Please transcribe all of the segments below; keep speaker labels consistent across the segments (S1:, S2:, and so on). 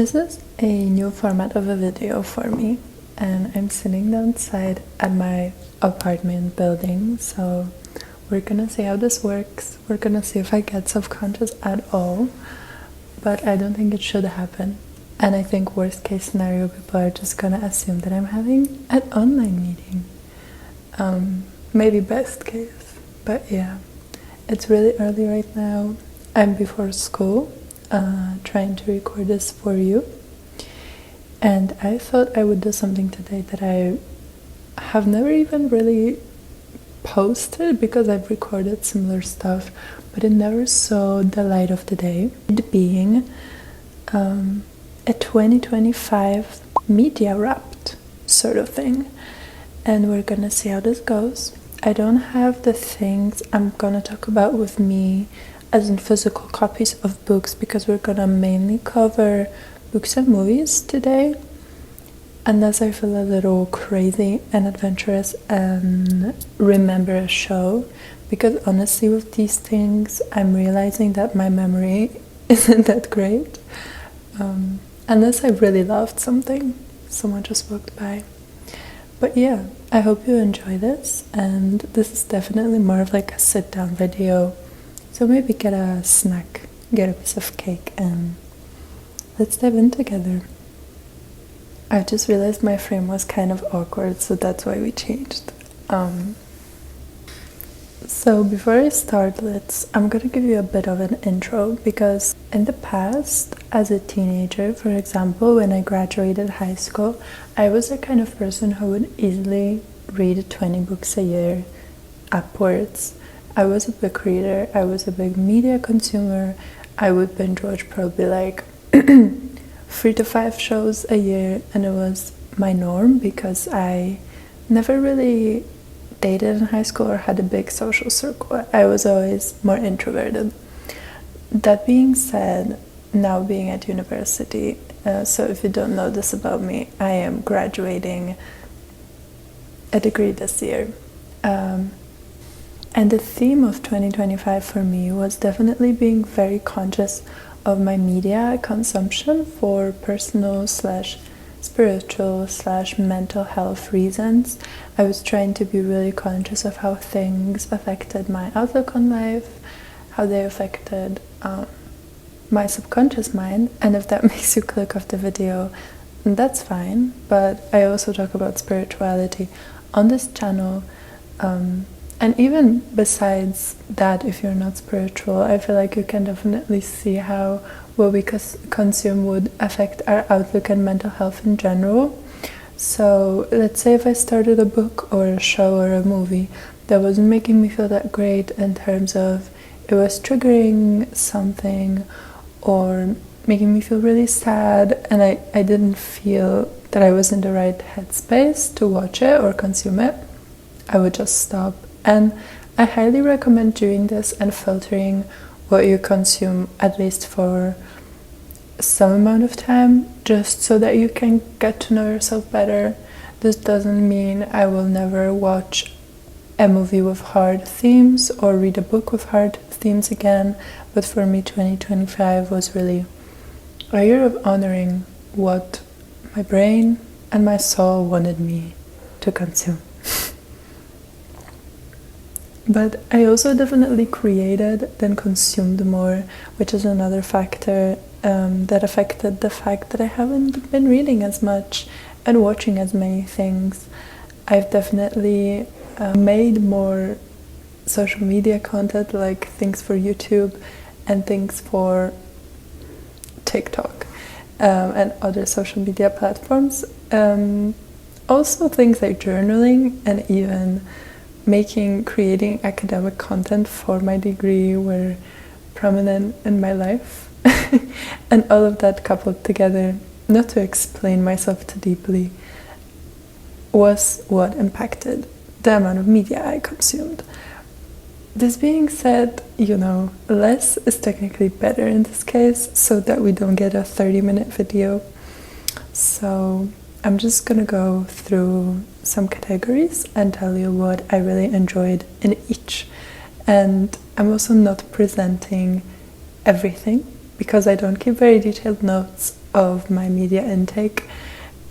S1: This is a new format of a video for me, and I'm sitting outside at my apartment building, so we're gonna see how this works. We're gonna see if I get self-conscious at all, but I don't think it should happen. And I think worst case scenario, people are just gonna assume that I'm having an online meeting. Maybe best case, but yeah. It's really early right now. I'm before school, trying to record this for you. And I thought I would do something today that I have never even really posted, because I've recorded similar stuff, but it never saw the light of the day. It being a 2025 media wrapped sort of thing. And we're gonna see how this goes. I don't have the things I'm gonna talk about with me as in physical copies of books, because we're gonna mainly cover books and movies today, unless I feel a little crazy and adventurous and remember a show, because honestly with these things I'm realizing that my memory isn't that great, unless I really loved something. Someone just walked by. But yeah, I hope you enjoy this, and this is definitely more of like a sit down video. So maybe get a snack, get a piece of cake, and let's dive in together. I just realized my frame was kind of awkward, so that's why we changed. So before I start, I'm gonna give you a bit of an intro, because in the past, as a teenager, for example, when I graduated high school, I was the kind of person who would easily read 20 books a year upwards. I was a book reader, I was a big media consumer. I would binge watch probably like 3 to 5 shows a year, and it was my norm because I never really dated in high school or had a big social circle. I was always more introverted. That being said, now being at university, so if you don't know this about me, I am graduating a degree this year. And the theme of 2025 for me was definitely being very conscious of my media consumption for personal / spiritual / mental health reasons. I was trying to be really conscious of how things affected my outlook on life, how they affected my subconscious mind, and if that makes you click off the video, that's fine. But I also talk about spirituality on this channel. And even besides that, if you're not spiritual, I feel like you can definitely see how what we consume would affect our outlook and mental health in general. So let's say if I started a book or a show or a movie that wasn't making me feel that great in terms of it was triggering something or making me feel really sad, and I didn't feel that I was in the right headspace to watch it or consume it, I would just stop. And I highly recommend doing this and filtering what you consume, at least for some amount of time, just so that you can get to know yourself better. This doesn't mean I will never watch a movie with hard themes or read a book with hard themes again, but for me 2025 was really a year of honoring what my brain and my soul wanted me to consume. But I also definitely created, then consumed more, which is another factor that affected the fact that I haven't been reading as much and watching as many things. I've definitely made more social media content, like things for YouTube and things for TikTok and other social media platforms. Also things like journaling and even creating academic content for my degree were prominent in my life. And all of that coupled together, not to explain myself too deeply, was what impacted the amount of media I consumed. This being said, less is technically better in this case, so that we don't get a 30-minute video. So I'm just gonna go through some categories and tell you what I really enjoyed in each. And I'm also not presenting everything, because I don't keep very detailed notes of my media intake,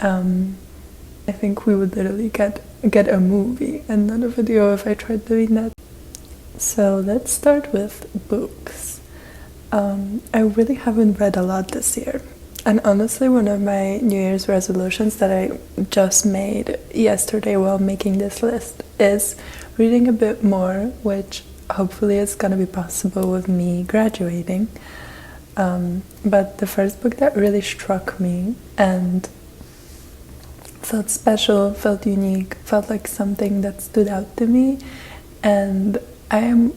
S1: I think we would literally get a movie and not a video if I tried doing that. So let's start with books. I really haven't read a lot this year. And honestly, one of my New Year's resolutions that I just made yesterday while making this list is reading a bit more, which hopefully is going to be possible with me graduating. But the first book that really struck me and felt special, felt unique, felt like something that stood out to me, and I am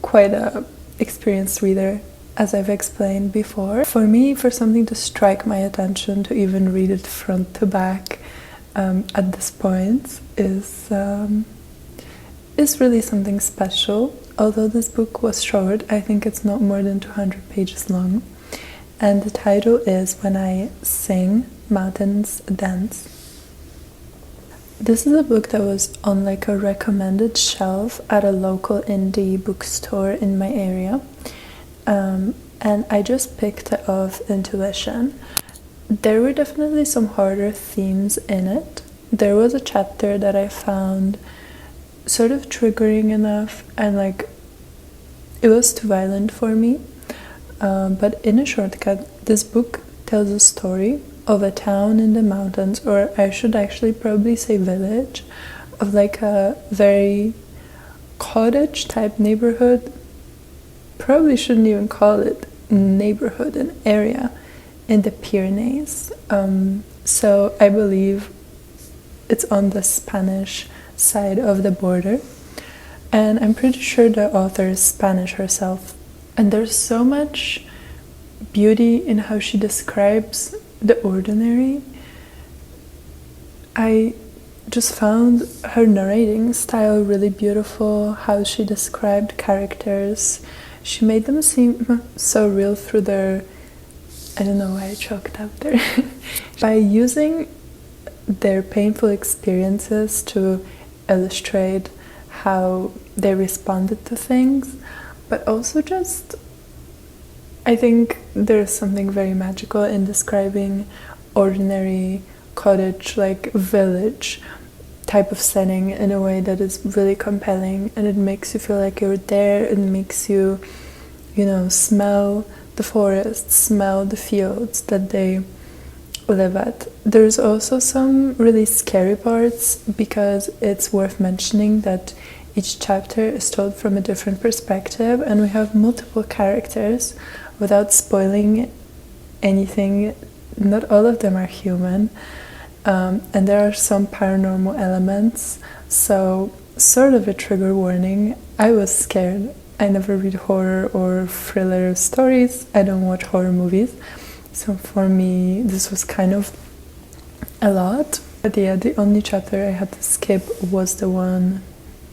S1: quite a experienced reader, as I've explained before. For me, for something to strike my attention, to even read it front to back at this point is really something special. Although this book was short, I think it's not more than 200 pages long. And the title is When I Sing, Mountains Dance. This is a book that was on like a recommended shelf at a local indie bookstore in my area. And I just picked it off intuition. There were definitely some harder themes in it. There was a chapter that I found sort of triggering enough, and like it was too violent for me. But in a shortcut, this book tells a story of a town in the mountains, or I should actually probably say village, of like a very cottage type neighborhood. Probably shouldn't even call it neighborhood, an area in the Pyrenees. So I believe it's on the Spanish side of the border, and I'm pretty sure the author is Spanish herself. And there's so much beauty in how she describes the ordinary. I just found her narrating style really beautiful, how she described characters. She made them seem so real through their, I don't know why I choked up there, by using their painful experiences to illustrate how they responded to things, but also just, I think there's something very magical in describing ordinary cottage, like village type of setting in a way that is really compelling, and it makes you feel like you're there. It makes you, smell the forest, smell the fields that they live at. There's also some really scary parts, because it's worth mentioning that each chapter is told from a different perspective, and we have multiple characters. Without spoiling anything, not all of them are human, and there are some paranormal elements, so sort of a trigger warning. I was scared. I never read horror or thriller stories. I don't watch horror movies, so for me this was kind of a lot. But yeah, the only chapter I had to skip was the one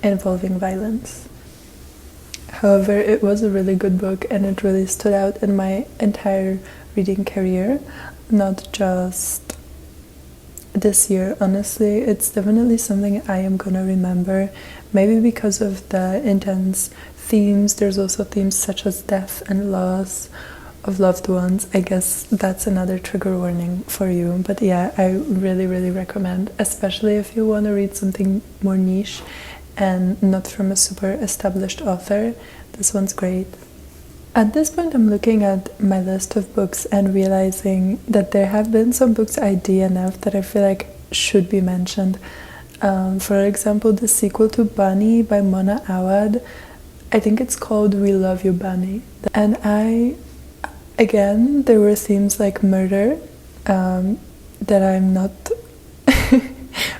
S1: involving violence. However, it was a really good book, and it really stood out in my entire reading career, not just this year. Honestly, it's definitely something I am gonna remember, maybe because of the intense themes. There's also themes such as death and loss of loved ones. I guess that's another trigger warning for you, but yeah, I really, really recommend, especially if you want to read something more niche and not from a super established author. This one's great. At this point, I'm looking at my list of books and realizing that there have been some books I DNF'd that I feel like should be mentioned. For example, the sequel to Bunny by Mona Awad, I think it's called We Love You, Bunny. And again, there were themes like murder that I'm not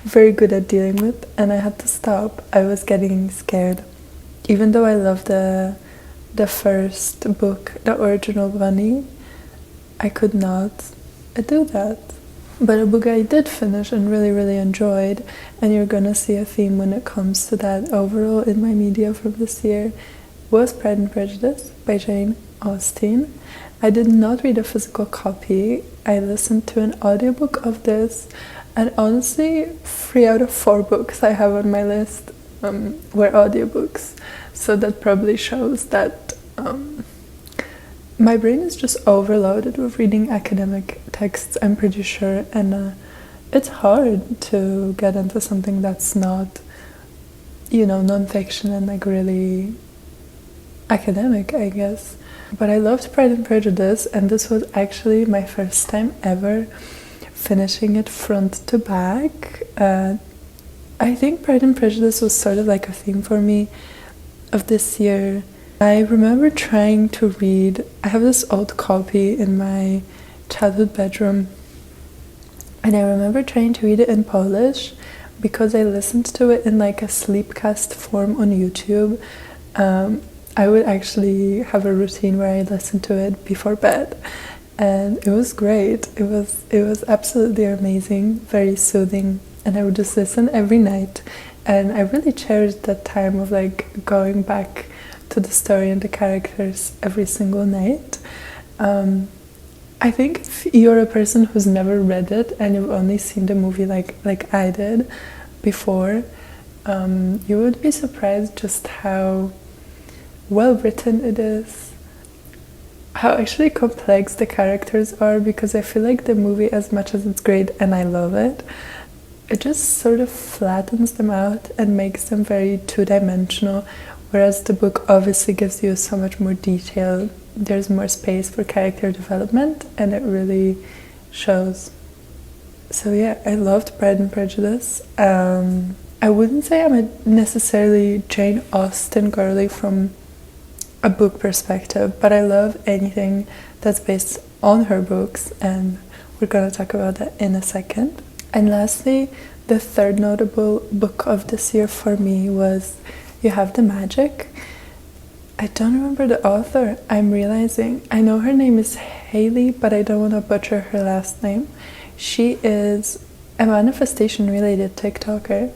S1: very good at dealing with, and I had to stop. I was getting scared. Even though I love the first book, the original Bunny, I could not do that. But a book I did finish and really, really enjoyed, and you're gonna see a theme when it comes to that overall in my media from this year, was Pride and Prejudice by Jane Austen. I did not read a physical copy. I listened to an audiobook of this, and honestly, 3 out of 4 books I have on my list were audiobooks. So that probably shows that my brain is just overloaded with reading academic texts, I'm pretty sure, and it's hard to get into something that's not, nonfiction and like really academic, I guess. But I loved Pride and Prejudice, and this was actually my first time ever finishing it front to back. I think Pride and Prejudice was sort of like a theme for me of this year. I remember trying to read, I have this old copy in my childhood bedroom, and I remember trying to read it in Polish because I listened to it in like a sleepcast form on YouTube. I would actually have a routine where I listened to it before bed, and it was great. It was absolutely amazing, very soothing, and I would just listen every night. And I really cherished that time of like going back to the story and the characters every single night. I think if you're a person who's never read it and you've only seen the movie like I did before, you would be surprised just how well written it is, how actually complex the characters are, because I feel like the movie, as much as it's great and I love it, it just sort of flattens them out and makes them very two-dimensional, whereas the book obviously gives you so much more detail. There's more space for character development, and it really shows. So yeah, I loved Pride and Prejudice. I wouldn't say I'm a necessarily Jane Austen girly from a book perspective, but I love anything that's based on her books, and we're going to talk about that in a second. And lastly, the third notable book of this year for me was You Have the Magic. I don't remember the author, I'm realizing. I know her name is Haley, but I don't want to butcher her last name. She is a manifestation-related TikToker,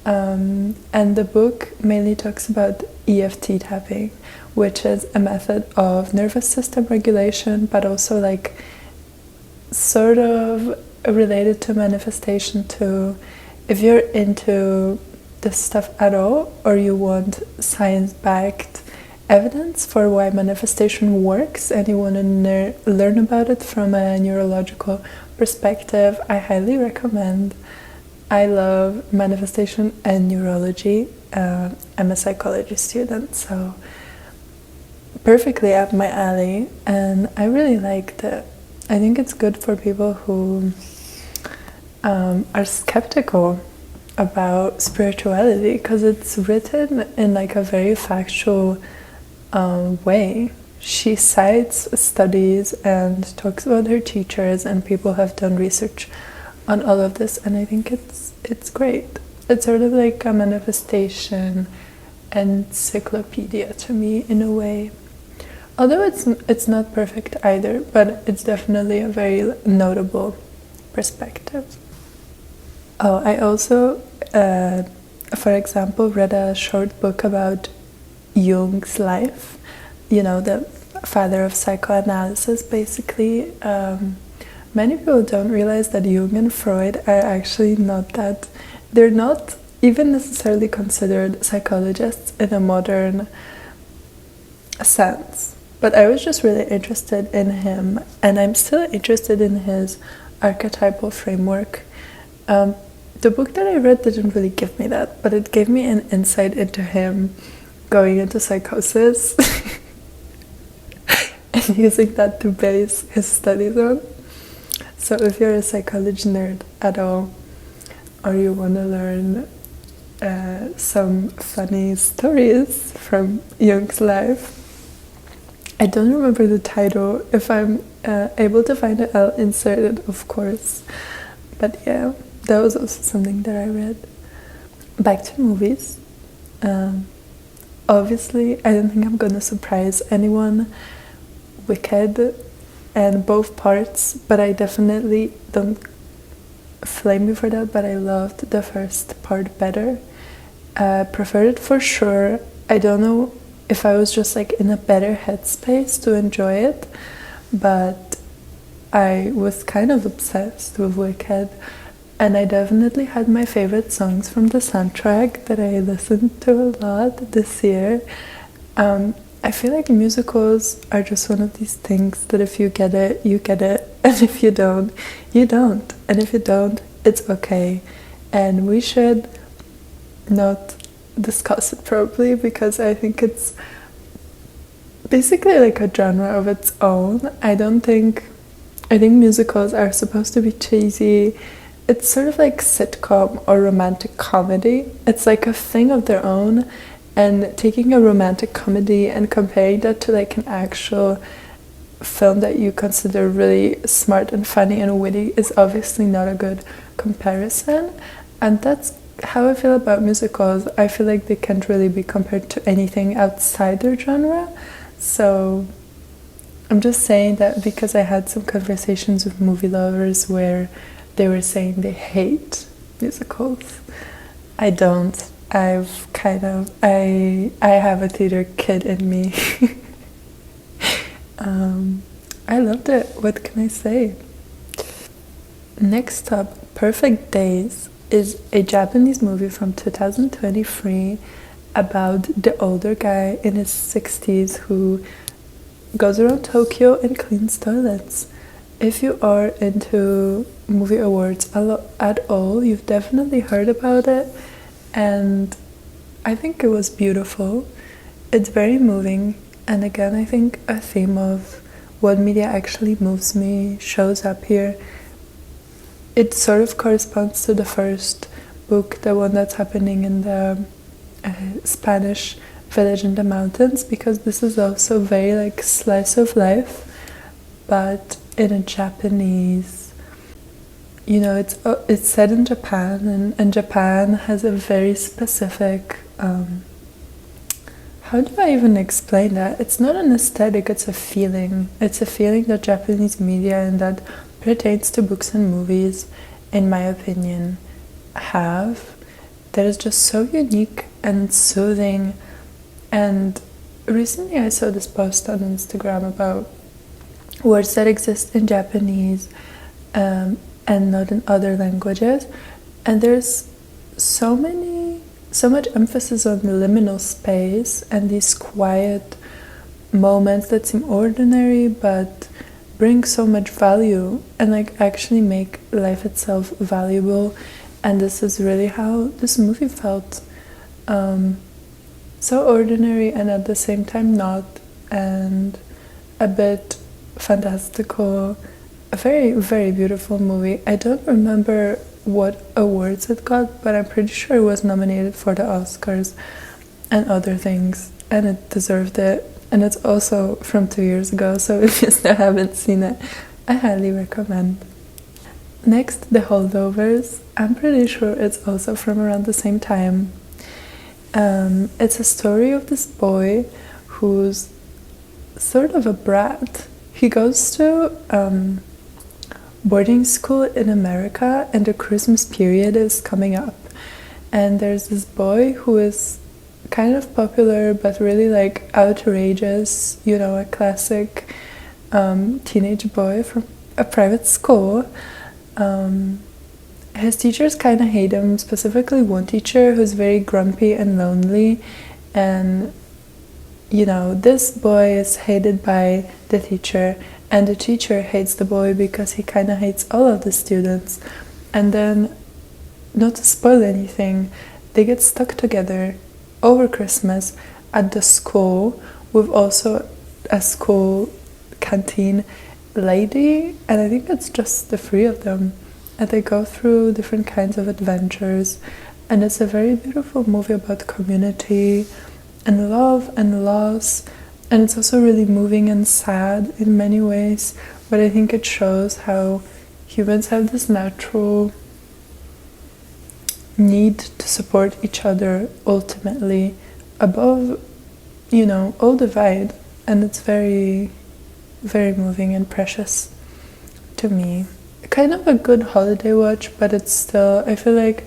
S1: and the book mainly talks about EFT tapping, which is a method of nervous system regulation, but also like sort of related to manifestation too. If you're into this stuff at all, or you want science-backed evidence for why manifestation works and you want to learn about it from a neurological perspective, I highly recommend. I love manifestation and neurology. I'm a psychology student, so perfectly up my alley, and I really liked it. I think it's good for people who are skeptical about spirituality, because it's written in like a very factual way. She cites studies and talks about her teachers, and people have done research on all of this, and I think it's great. It's sort of like a manifestation encyclopedia to me in a way. Although it's not perfect either, but it's definitely a very notable perspective. Oh, I also, for example, read a short book about Jung's life, the father of psychoanalysis, basically. Many people don't realize that Jung and Freud are actually they're not even necessarily considered psychologists in a modern sense. But I was just really interested in him, and I'm still interested in his archetypal framework. The book that I read didn't really give me that, but it gave me an insight into him going into psychosis and using that to base his studies on. So if you're a psychology nerd at all, or you want to learn some funny stories from Jung's life, I don't remember the title. If I'm able to find it, I'll insert it, of course. But yeah, that was also something that I read. Back to movies. Obviously, I don't think I'm gonna surprise anyone. Wicked and both parts, but I definitely don't flame me for that, but I loved the first part better. Preferred it for sure. I don't know if I was just like in a better headspace to enjoy it, but I was kind of obsessed with Wicked, and I definitely had my favorite songs from the soundtrack that I listened to a lot this year. I feel like musicals are just one of these things that if you get it, you get it, and if you don't, you don't. And if you don't, it's okay. And we should not discuss it probably, because I think it's basically like a genre of its own. I think musicals are supposed to be cheesy. It's sort of like sitcom or romantic comedy. It's like a thing of their own. And taking a romantic comedy and comparing that to like an actual film that you consider really smart and funny and witty is obviously not a good comparison. And that's how I feel about musicals. I feel like they can't really be compared to anything outside their genre. So I'm just saying that because I had some conversations with movie lovers where they were saying they hate musicals. I don't. I have a theater kid in me. I loved it. What can I say? Next up, Perfect Days is a Japanese movie from 2023 about the older guy in his 60s who goes around Tokyo and cleans toilets. If you are into movie awards at all, you've definitely heard about it, and I think it was beautiful. It's very moving, and again, I think a theme of what media actually moves me shows up here. It sort of corresponds to the first book, the one that's happening in the Spanish village in the mountains, because this is also very like slice of life, but in a Japanese, it's set in Japan, and Japan has a very specific how do I even explain that? It's not an aesthetic, it's a feeling. It's a feeling that Japanese media and that pertains to books and movies, in my opinion, have, that is just so unique and soothing. And recently I saw this post on Instagram about words that exist in Japanese and not in other languages, and there's so much emphasis on the liminal space and these quiet moments that seem ordinary but bring so much value and like actually make life itself valuable. And this is really how this movie felt, so ordinary and at the same time not, and a bit fantastical. A very, very beautiful movie. I don't remember what awards it got, but I'm pretty sure it was nominated for the Oscars and other things, and it deserved it. And it's also from 2 years ago, so if you still haven't seen it, I highly recommend. Next, The Holdovers. I'm pretty sure it's also from around the same time. It's a story of this boy who's sort of a brat. He goes to boarding school in America, and the Christmas period is coming up, and there's this boy who is kind of popular but really like outrageous, a classic teenage boy from a private school. His teachers kind of hate him, specifically one teacher who's very grumpy and lonely, and this boy is hated by the teacher, and the teacher hates the boy because he kind of hates all of the students. And then, not to spoil anything, they get stuck together over Christmas at the school, with also a school canteen lady, and I think it's just the three of them. And they go through different kinds of adventures, and it's a very beautiful movie about community and love and loss. And it's also really moving and sad in many ways, but I think it shows how humans have this natural need to support each other ultimately above, all divide. And it's very, very moving and precious to me. Kind of a good holiday watch, but it's still, I feel like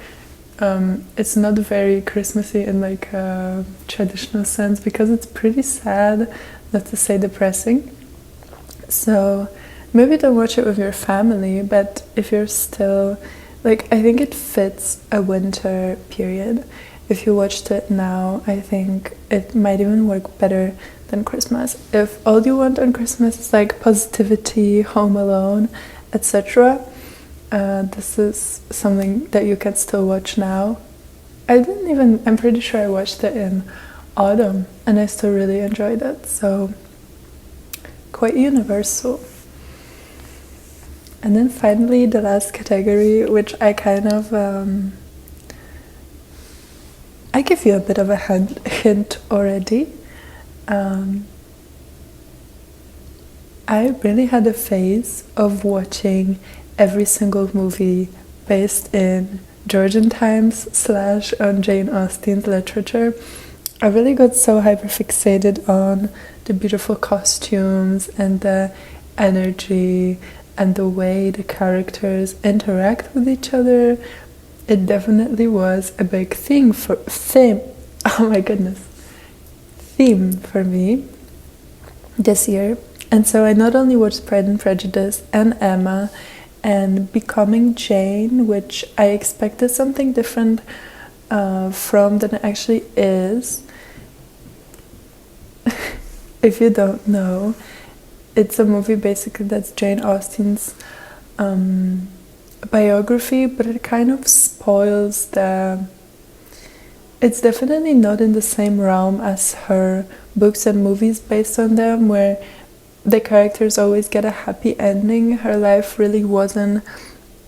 S1: it's not very Christmassy in like a traditional sense, because it's pretty sad, not to say depressing. So maybe don't watch it with your family, but if you're still like, I think it fits a winter period. if you watched it now, I think it might even work better than Christmas. If all you want on Christmas is like positivity, Home Alone, etc., this is something that you can still watch now. I'm pretty sure I watched it in autumn and I still really enjoyed it, so quite universal. And then finally the last category, which I kind of I give you a bit of a hint already. I really had a phase of watching every single movie based in Georgian times / on Jane Austen's literature. I really got so hyperfixated on the beautiful costumes and the energy and the way the characters interact with each other. It definitely was a big theme for me this year. And so I not only watched Pride and Prejudice and Emma and Becoming Jane, which I expected something different from than it actually is. If you don't know, it's a movie basically that's Jane Austen's biography, but it kind of spoils it's definitely not in the same realm as her books and movies based on them, where the characters always get a happy ending. Her life really wasn't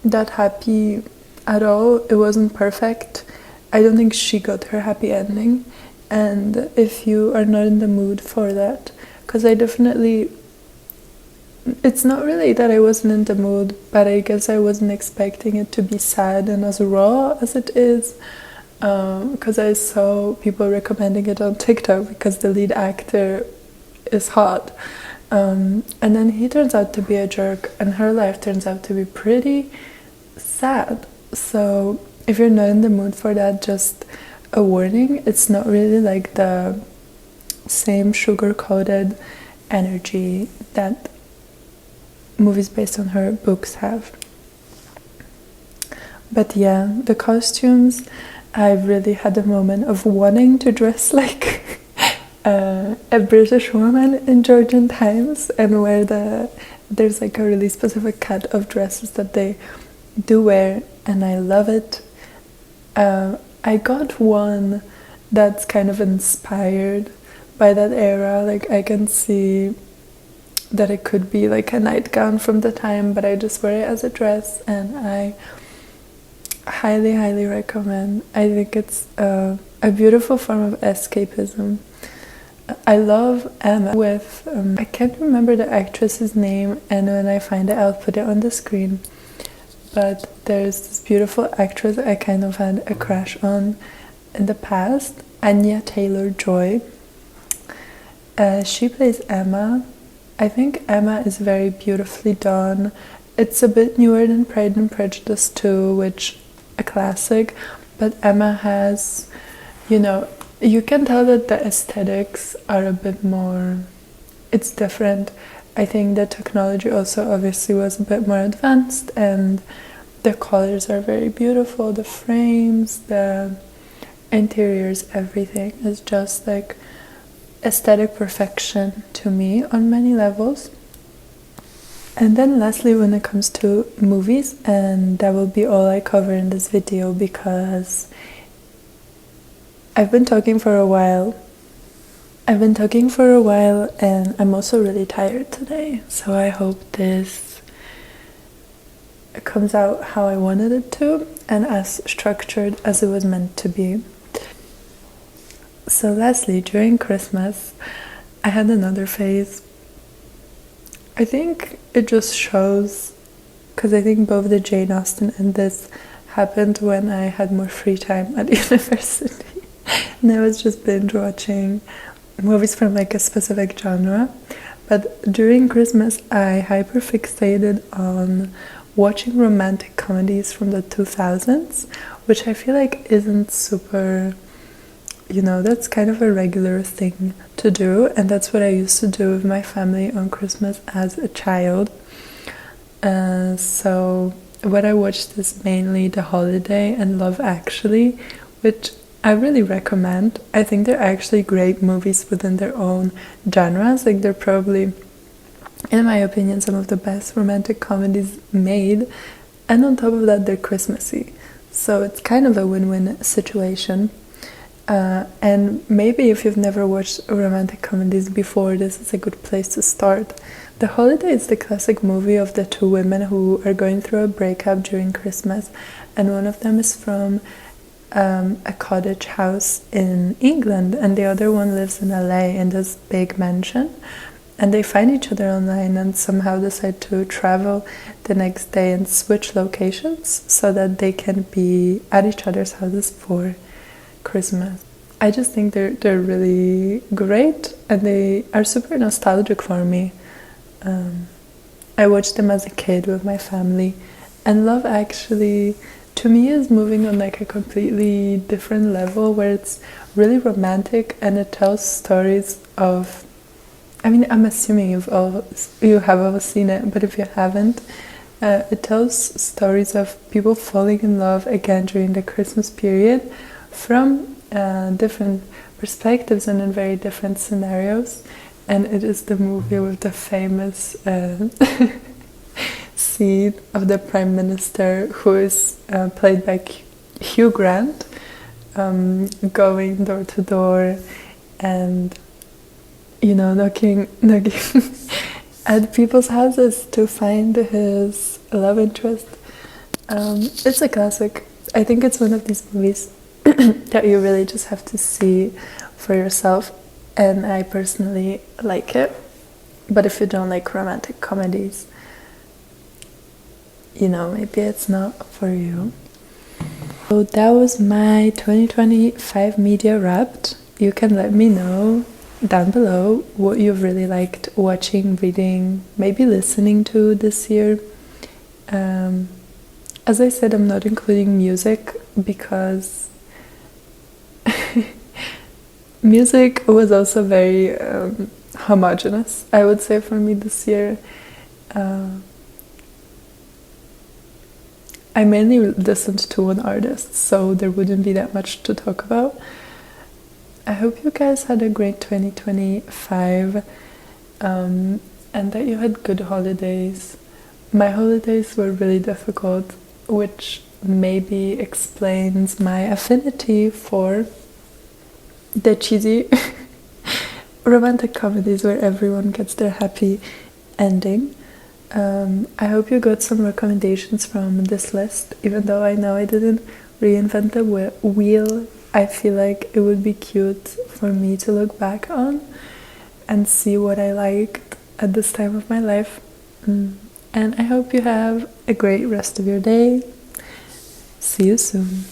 S1: that happy at all. It wasn't perfect. I don't think she got her happy ending. And if you are not in the mood for that, because it's not really that I wasn't in the mood, but I guess I wasn't expecting it to be sad and as raw as it is, because I saw people recommending it on TikTok because the lead actor is hot. And then he turns out to be a jerk, and her life turns out to be pretty sad. So if you're not in the mood for that, just a warning, it's not really like the same sugar-coated energy that movies based on her books have. But yeah, the costumes, I really had a moment of wanting to dress like a British woman in Georgian times, and where there's like a really specific cut of dresses that they do wear, and I love it. I got one that's kind of inspired by that era. Like I can see that it could be like a nightgown from the time, but I just wear it as a dress, and I highly recommend. I think it's a beautiful form of escapism. I love Emma with I can't remember the actress's name, and when I find it I'll put it on the screen, but there's this beautiful actress I kind of had a crush on in the past, Anya Taylor-Joy. She plays Emma. I think Emma is very beautifully done. It's a bit newer than Pride and Prejudice 2, which a classic, but Emma has, you can tell that the aesthetics are a bit more, it's different. I think the technology also obviously was a bit more advanced, and the colors are very beautiful. The frames, the interiors, everything is just like aesthetic perfection to me on many levels. And then lastly, when it comes to movies, and that will be all I cover in this video because I've been talking for a while and I'm also really tired today, so I hope this comes out how I wanted it to and as structured as it was meant to be. So lastly, during Christmas, I had another phase. I think it just shows, because I think both the Jane Austen and this happened when I had more free time at university. And I was just binge watching movies from like a specific genre. But during Christmas, I hyperfixated on watching romantic comedies from the 2000s, which I feel like isn't super, that's kind of a regular thing to do. And that's what I used to do with my family on Christmas as a child. So what I watched is mainly The Holiday and Love Actually, which I really recommend. I think they're actually great movies within their own genres. Like they're probably, in my opinion, some of the best romantic comedies made. And on top of that, they're Christmassy. So it's kind of a win-win situation. And maybe if you've never watched romantic comedies before, this is a good place to start. The Holiday is the classic movie of the two women who are going through a breakup during Christmas, and one of them is from a cottage house in England, and the other one lives in LA in this big mansion. And they find each other online and somehow decide to travel the next day and switch locations so that they can be at each other's houses for Christmas. I just think they're really great, and they are super nostalgic for me. I watched them as a kid with my family, and Love Actually to me is moving on like a completely different level where it's really romantic and it tells stories of, I mean, I'm assuming you have all seen it, but if you haven't, it tells stories of people falling in love again during the Christmas period from different perspectives and in very different scenarios. And it is the movie with the famous scene of the Prime Minister, who is played by Hugh Grant, going door to door and knocking at people's houses to find his love interest. It's a classic. I think it's one of these movies that you really just have to see for yourself, and I personally like it. But if you don't like romantic comedies, maybe it's not for you. So that was my 2025 media wrapped. You can let me know down below what you've really liked watching, reading, maybe listening to this year. As I said, I'm not including music because music was also very homogeneous, I would say, for me this year. I mainly listened to one artist, so there wouldn't be that much to talk about. I hope you guys had a great 2025 and that you had good holidays. My holidays were really difficult, which maybe explains my affinity for the cheesy romantic comedies where everyone gets their happy ending. I hope you got some recommendations from this list, even though I know I didn't reinvent the wheel. I feel like it would be cute for me to look back on and see what I liked at this time of my life. And I hope you have a great rest of your day. See you soon.